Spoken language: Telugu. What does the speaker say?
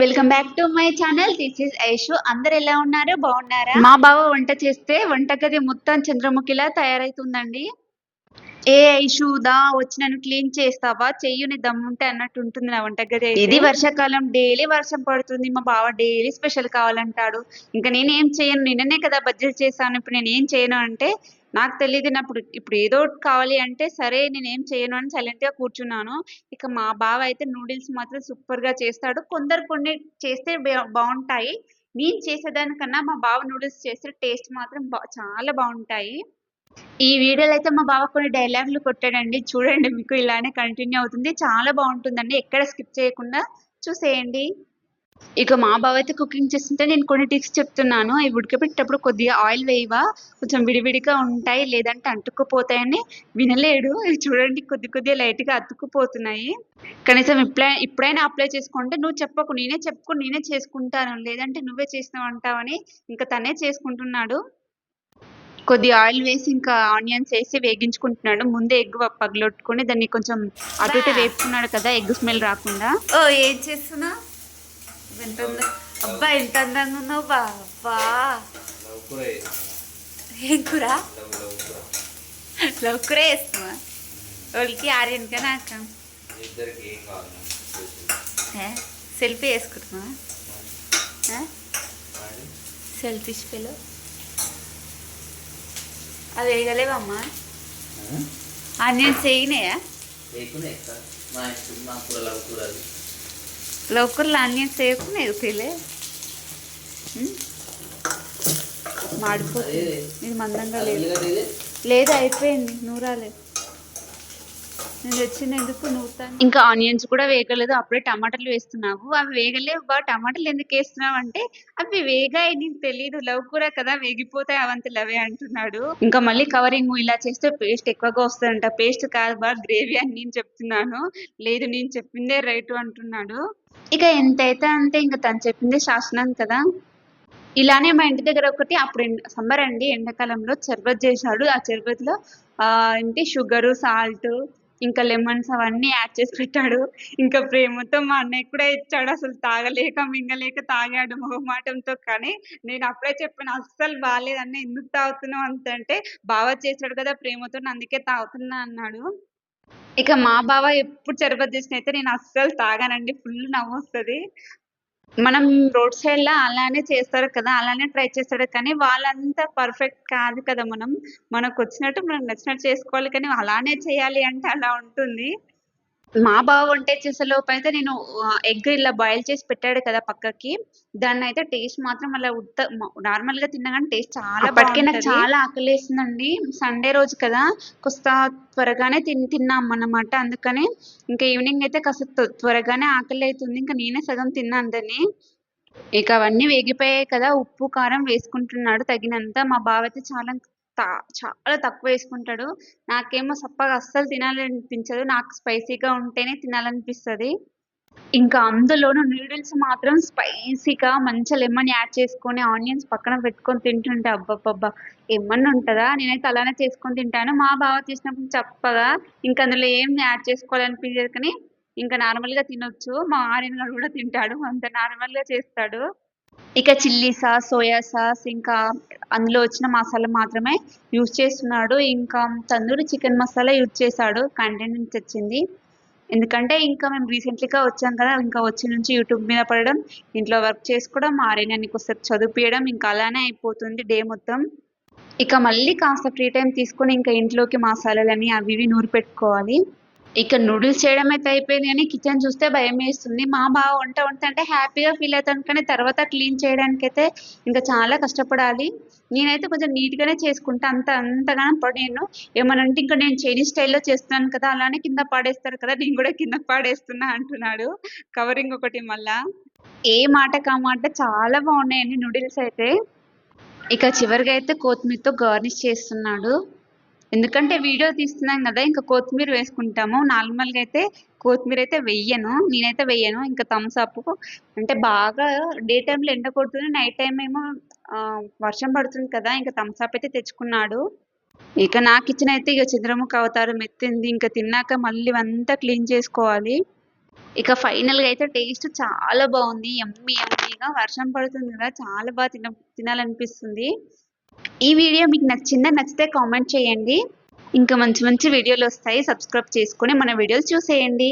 Welcome back to my channel. This is Aishu. అందరు ఎలా ఉన్నారు? బాగున్నారా? మా బావ వంట చేస్తే వంటగది మొత్తం చంద్రముఖిలా తయారైతుందండి. ఏ ఐషు దా వచ్చి నన్ను క్లీన్ చేస్తావా, చెయ్యుని దమ్ముంటే అన్నట్టు ఉంటుంది నా వంటగది అయితే. ఇది వర్షాకాలం, డైలీ వర్షం పడుతుంది. మా బావ డైలీ స్పెషల్ కావాలంటాడు. ఇంకా నేనేం చేయను, నిన్ననే కదా బజ్జీలు చేశాను, ఇప్పుడు నేను ఏం చేయను అంటే నాకు తెలియదునప్పుడు ఇప్పుడు ఏదో ఒకటి కావాలి అంటే సరే నేనేం చేయను అని సైలెంట్ గా కూర్చున్నాను. ఇక మా బావ అయితే నూడిల్స్ మాత్రం సూపర్ గా చేస్తాడు. కొందరు కొన్ని చేస్తే బాగుంటాయి. నేను చేసేదానికన్నా మా బావ నూడిల్స్ చేస్తే టేస్ట్ మాత్రం చాలా బాగుంటాయి. ఈ వీడియోలో అయితే మా బావ కొన్ని డైలాగులు కొట్టాడండి. చూడండి, మీకు ఇలానే కంటిన్యూ అవుతుంది. చాలా బాగుంటుందండి. ఎక్కడ స్కిప్ చేయకుండా చూసేయండి. ఇక మా బావ అయితే కుకింగ్ చేస్తుంటే నేను కొన్ని టిప్స్ చెప్తున్నాను. ఇవి ఉడకబెట్టేటప్పుడు కొద్దిగా ఆయిల్ వేయవా, కొంచెం విడివిడిగా ఉంటాయి, లేదంటే అంటుకుపోతాయని వినలేడు. ఇవి చూడండి, కొద్దిగా లైట్‌గా అతుక్కుపోతున్నాయి. కనీసం ఇప్పుడైనా అప్లై చేసుకుంటే నువ్వు చెప్పకు, నేనే చెప్పుకొని నేనే చేసుకుంటాను, లేదంటే నువ్వే చేసినావు అంటావని ఇంక తనే చేసుకుంటున్నాడు. కొద్దిగా ఆయిల్ వేసి ఇంకా ఆనియన్స్ వేసి వేగించుకుంటున్నాడు. ముందే ఎగ్ పగలగొట్టుకొని దాన్ని కొంచెం అటు ఇటు వేపుకున్నాడు కదా, ఎగ్ స్మెల్ రాకుండా. ఓ ఏం చేస్తున్నావు? అబ్బా ఎంత అందంగా ఉన్నావు బాబా. ఏం కూర? లవ్ కూర వేస్తున్నా. వాళ్ళకి ఆర్యన్గా నాక సెల్ఫీ వేసుకుంటున్నా. సెల్ఫిష్ పిలో అవి వేయగలేవమ్మా? ఆనియన్స్ వేయినాయా? లవ్ కూరలో ఆనియన్స్ వేయకున్నాయి పిల్లే. మాడిపోతుంది. ఇది మందంగా లేదు అయిపోయింది. నూరాలేదు. నేను తెచ్చిన ఎందుకు నూరుతాను. ఇంకా ఆనియన్స్ కూడా వేగలేదు, అప్పుడే టమాటాలు వేస్తున్నావు. అవి వేగలేవు బా, టమాటాలు ఎందుకు వేస్తున్నావు అంటే అవి వేగాయి, నీకు తెలీదు, లవ్ కూర కదా వేగిపోతాయి అవంతలు అవే అంటున్నాడు. ఇంకా మళ్ళీ కవరింగ్ ఇలా చేస్తే పేస్ట్ ఎక్కువగా వస్తుందంట. పేస్ట్ కాదు బా, గ్రేవీ అని నేను చెప్తున్నాను. లేదు నేను చెప్పిందే రైట్ అంటున్నాడు. ఇక ఎంతైతే అంతే, ఇంకా తను చెప్పిందే శాసనం కదా. ఇలానే మా ఇంటి దగ్గర ఒకటి అప్పుడు సమ్మర్ అండి, ఎండాకాలంలో షర్బత్ చేశాడు. ఆ షర్బత్‌లో ఏంటి షుగరు, సాల్ట్, ఇంకా లెమన్స్ అవన్నీ యాడ్ చేసి పెట్టాడు. ఇంకా ప్రేమతో మా అన్నయ్యకి కూడా ఇచ్చాడు. అసలు తాగలేక, మింగలేక తాగాడు మొహమాటంతో. కానీ నేను అప్పుడే చెప్పాను, "అస్సలు బాలేదన్న, ఎందుకు తాగుతున్నావు అంత" అంటే, "బావ చేసాడు కదా ప్రేమతోని, అందుకే తాగుతున్నా" అన్నాడు. ఇక మా బావ ఎప్పుడు షర్బత్ చేసినా అయితే నేను అస్సలు తాగనండి. ఫుల్ నవ్వొస్తది. మనం రోడ్ సైడ్‌లా అలానే చేస్తారు కదా, అలానే ట్రై చేస్తాడు. కానీ వాళ్ళంతా పర్ఫెక్ట్ కాదు కదా మనం. మనకొచ్చినట్టు మనకు నచ్చినట్టు చేసుకోవాలి, కానీ అలానే చేయాలి అంటే అలా ఉంటుంది. మా బావ వంట చేసేలోపైతే నేను ఎగ్ ఇలా బాయిల్ చేసి పెట్టాడు కదా పక్కకి, దాన్నయితే టేస్ట్ మాత్రం అలా నార్మల్‌గా తిన్నా గాని టేస్ట్ చాలా అప్పటికే నాకు చాలా ఆకలేసిందండి. సండే రోజు కదా, కాస్త త్వరగానే తిన్నామన్నమాట. అందుకని ఇంకా ఈవినింగ్ అయితే కాస్త త్వరగానే ఆకలైతుంది. ఇంక నేనే సగం తిన్నాను దాన్ని. ఇక అవన్నీ వేగిపోయాయి కదా, ఉప్పు, కారం వేసుకుంటున్నాడు తగినంత. మా బావ అయితే త చాలా తక్కువేసుకుంటాడు. నాకేమో సప్పగా అస్సలు తినాలనిపించదు. నాకు స్పైసీగా ఉంటేనే తినాలనిపిస్తది. ఇంకా అందులోనూ నూడిల్స్ మాత్రం స్పైసీగా మంచిగా లెమన్ యాడ్ చేసుకొని, ఆనియన్స్ పక్కన పెట్టుకొని తింటుంటే అబ్బబ్బబ్బా! ఏమన్నా ఉంటదా? నేనైతే అలానే చేసుకొని తింటాను. మా బావ చేసినప్పుడు చప్పగా, ఇంక అందులో ఏం యాడ్ చేసుకోవాలనిపించదు కానీ, ఇంకా నార్మల్‌గా తినొచ్చు. మా ఆర్యన్ గాడు కూడా తింటాడు. అంత నార్మల్‌గా చేస్తాడు. ఇక చిల్లీ సాస్, సోయా సాస్, ఇంకా అందులో వచ్చిన మసాలా మాత్రమే యూజ్ చేస్తున్నాడు. ఇంకా తందూరి చికెన్ మసాలా యూజ్ చేశాడు క్యాంటీన్ నుంచి తెచ్చింది. ఎందుకంటే ఇంకా మేము రీసెంట్‌లీగా వచ్చాం కదా, ఇంకా వచ్చి నుంచి యూట్యూబ్ మీద పడడం, ఇంట్లో వర్క్ చేసుకోవడం, మా ఆర్యన్‌ని కొద్దిసేపు చదివిపియడం, ఇంకా అలానే అయిపోతుంది డే మొత్తం. ఇక మళ్ళీ కాస్త ఫ్రీ టైమ్ తీసుకొని ఇంకా ఇంట్లోకి మసాలాలని అవి ఇవి నూరి పెట్టుకోవాలి. ఇక నూడిల్స్ చేయడం అయితే అయిపోయింది గానీ, కిచెన్ చూస్తే భయమేస్తుంది. మా బావ వంట అంటే హ్యాపీగా ఫీల్ అవుతాను. కానీ తర్వాత క్లీన్ చేయడానికైతే ఇంకా చాలా కష్టపడాలి. నేనైతే కొంచెం నీట్‌గానే చేసుకుంటా. అంతగానం పడేయను. ఏమన్నా అంటే ఇంక నేను చైనీస్ స్టైల్‌లో చేస్తున్నాను కదా, అలానే కింద పడేస్తారు కదా, నేను గూడా కింద పడేస్తున్నా అంటున్నాడు. కవరింగ్ ఒకటి మళ్ళా. ఏ మాటకి ఆ మాట చాలా బాగున్నాయండి నూడిల్స్ అయితే. ఇక చివరిగా అయితే కొత్తిమీరతో గార్నిష్ చేస్తున్నాడు. ఎందుకంటే వీడియో తీస్తున్నాం గదా, ఇంక కొత్తిమీర వేసుకుంటాము. నార్మల్‌గా అయితే కొత్తిమీరైతే వెయ్యను. నేనైతే వెయ్యను. ఇంక థమ్స్ అప్, అంటే బాగా డే టైమ్‌లో ఎండ కొడుతుంది. నైట్ టైమ్ ఏమో వర్షం పడుతుంది కదా, ఇంక థమ్స్ అప్ అయితే తెచ్చుకున్నాడు. ఇక నా కిచెన్ అయితే ఇగ చంద్రముఖి అవతారం ఎత్తింది. ఇంక తిన్నాక మళ్ళీ ఇవంతా క్లీన్ చేసుకోవాలి. ఇక ఫైనల్‌గా అయితే టేస్ట్ చాలా బాగుంది. యమ్మీ యమ్మీగా వర్షం పడుతుంది కదా! చాలా బాగా తినాలనిపిస్తుంది. ఈ వీడియో మీకు నచ్చితే కామెంట్ చేయండి. ఇంకా మంచి మంచి వీడియోలొస్తాయి. సబ్స్క్రైబ్ చేసుకొని మన వీడియోలు చూసేయండి.